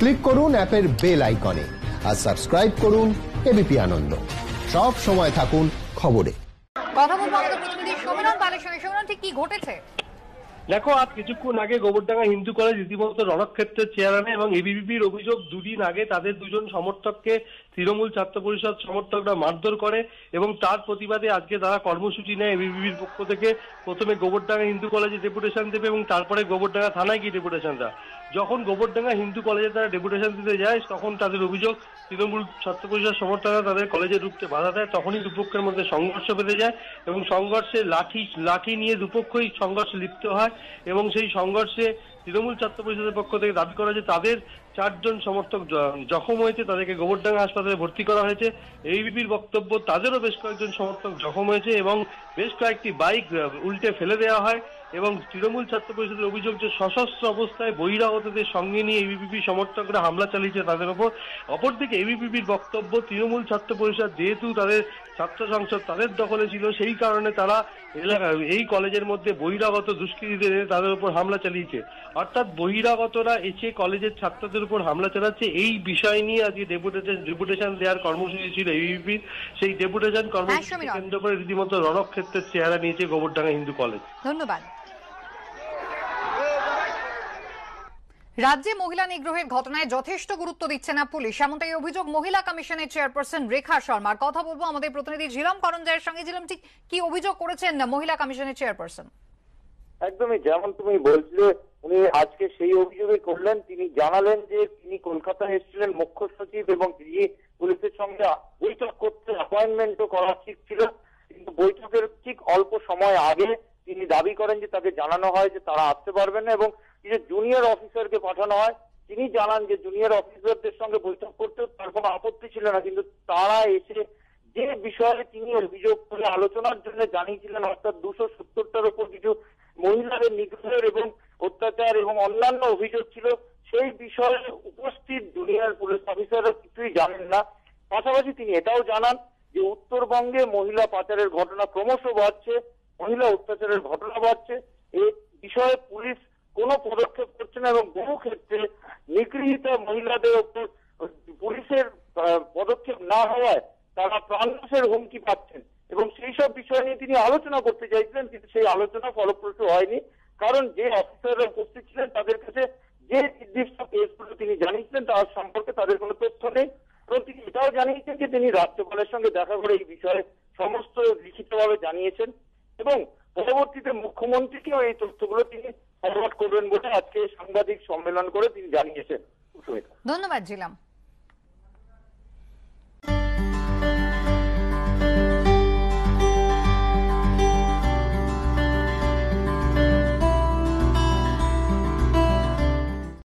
Click করুন অ্যাপের bell আইকনে আর সাবস্ক্রাইব করুন এবিপি আনন্দ। সব সময় থাকুন খবরে। কথা বলবো আমাদের প্রতিনিধি সমীরণ পালের সঙ্গে। সমীরণ, ঠিক কি ঘটেছে? দেখো, আজ কিছুক্ষণ আগে গোবরডাঙ্গা হিন্দু কলেজ রীতিমতো রণক্ষেত্রের চেয়ার আনে এবং এবিভিপির অভিযোগ দুদিন আগে তাদের দুজন সমর্থককে তৃণমূল ছাত্র পরিষদ সমর্থকরা মারধর করে এবং তার প্রতিবাদে আজকে তারা কর্মসূচি নেয় এবিভিপির পক্ষ থেকে। প্রথমে গোবরডাঙ্গা হিন্দু কলেজে ডেপুটেশন দেবে এবং তারপরে গোবরডাঙ্গা থানায় গিয়ে ডেপুটেশন দেয়। যখন গোবরডাঙ্গা হিন্দু কলেজে তারা ডেপুটেশন দিতে যায় তখন তাদের অভিযোগ তৃণমূল ছাত্র পরিষদ সমর্থকরা তাদের কলেজে ঢুকতে বাধা দেয়। তখনই দুপক্ষের মধ্যে সংঘর্ষ বেঁধে যায় এবং সংঘর্ষে লাঠি নিয়ে দুপক্ষই সংঘর্ষে লিপ্ত হয় এবং সেই সংঘর্ষে তৃণমূল ছাত্র পরিষদের পক্ষ থেকে দাবি করা যে তাদের 4 জন সমর্থক জখম হয়েছে, তাদেরকে গোবরডাঙ্গা হাসপাতালে ভর্তি করা হয়েছে। এবিপির বক্তব্য তাদেরও বেশ কয়েকজন সমর্থক জখম হয়েছে এবং বেশ কয়েকটি বাইক উল্টে ফেলে দেওয়া হয় এবং তৃণমূল ছাত্র পরিষদের অভিযোগ যে সশস্ত্র অবস্থায় বহিরাগতদের সঙ্গে নিয়ে এবিপি সমর্থকরা হামলা চালিয়েছে তাদের ওপর। অপরদিকে এবিপির বক্তব্য তৃণমূল ছাত্র পরিষদ যেহেতু তাদের ছাত্র সংসদ তাদের দখলে ছিল, সেই কারণে তারা এই কলেজের মধ্যে বহিরাগত দুষ্কৃতীদের তাদের উপর হামলা চালিয়েছে। অর্থাৎ বহিরাগতরা এসে কলেজের ছাত্রদের উপর হামলা চালাচ্ছে। এই বিষয় নিয়ে আজকে ডেপুটেশন দেওয়ার কর্মসূচি ছিল এবিপির। সেই ডেপুটেশন কর্মসূচি কেন্দ্র করে রীতিমতো রণক্ষেত্রের চেহারা নিয়েছে গোবরডাঙ্গা হিন্দু কলেজ। ধন্যবাদ। রাজ্যে মহিলা নিগ্রহের ঘটনায় যথেষ্ট গুরুত্ব দিচ্ছে না পুলিশ, এমনটাই অভিযোগ মহিলা কমিশনের চেয়ারপারসন রেখা শর্মার। কথা বলবো আমাদের প্রতিনিধি ঝিলম করঞ্জয়ের সঙ্গে। ঝিলম, ঠিক কি অভিযোগ করেছেন মহিলা কমিশনের চেয়ারপারসন? একদমই যেমন তুমি বলছিলে, উনি আজকে সেই অভিযোগই করলেন। তিনি জানালেন যে তিনি কলকাতায় এসেছিলেন মুখ্য সচিব এবং দিল্লি পুলিশের সঙ্গে বৈঠক করতে অ্যাপয়েন্টমেন্টও করা ঠিক ছিল, কিন্তু বৈঠকের ঠিক অল্প সময় আগে তিনি দাবি করেন যে তাকে জানানো হয় যে তারা আসতে পারবেন না এবং কিছু জুনিয়র অফিসারকে পাঠানো হয়। তিনি জানান যে জুনিয়র অফিসারদের সঙ্গে বৈঠক করতেও তার কোনো আপত্তি ছিল না, কিন্তু তারা এসে যে বিষয়ে তিনি অভিযোগ করে আলোচনার জন্য জানিয়েছিলেন, অর্থাৎ 270টার উপর কিছু মহিলাদের নিগ্রহের এবং অত্যাচার এবং অন্যান্য অভিযোগ ছিল, সেই বিষয়ে উপস্থিত জুনিয়র পুলিশ অফিসাররা কিছুই জানেন না। পাশাপাশি তিনি এটাও জানান যে উত্তরবঙ্গে মহিলা পাচারের ঘটনা ক্রমশ বাড়ছে, মহিলা অত্যাচারের ঘটনা বাড়ছে। এই বিষয়ে পুলিশ কোনো পদক্ষেপ করছে না এবং বহু ক্ষেত্রে নিগৃহীত মহিলাদের উপর পুলিশের পদক্ষেপ না হওয়ায় তারা প্রাণনাশের হুমকি পাচ্ছেন এবং সেই সব বিষয় নিয়ে তিনি আলোচনা করতে চাইছিলেন, কিন্তু সেই আলোচনা ফলপ্রসূ হয়নি। কারণ যে অফিসাররা উপস্থিত ছিলেন তাদের কাছে যে নির্দিষ্ট কেসগুলো তিনি জানিয়েছিলেন তার সম্পর্কে তাদের কোনো তথ্য নেই এবং তিনি এটাও জানিয়েছেন যে তিনি রাজ্যপালের সঙ্গে দেখা করে এই বিষয়ে সমস্ত লিখিতভাবে জানিয়েছেন এবং পরবর্তীতে মুখ্যমন্ত্রীকেও এই তথ্যগুলো তিনি ফরওয়ার্ড করবেন বলে আজকে সাংবাদিক সম্মেলন করে তিনি জানিয়েছেন। ধন্যবাদ ঝিলাম।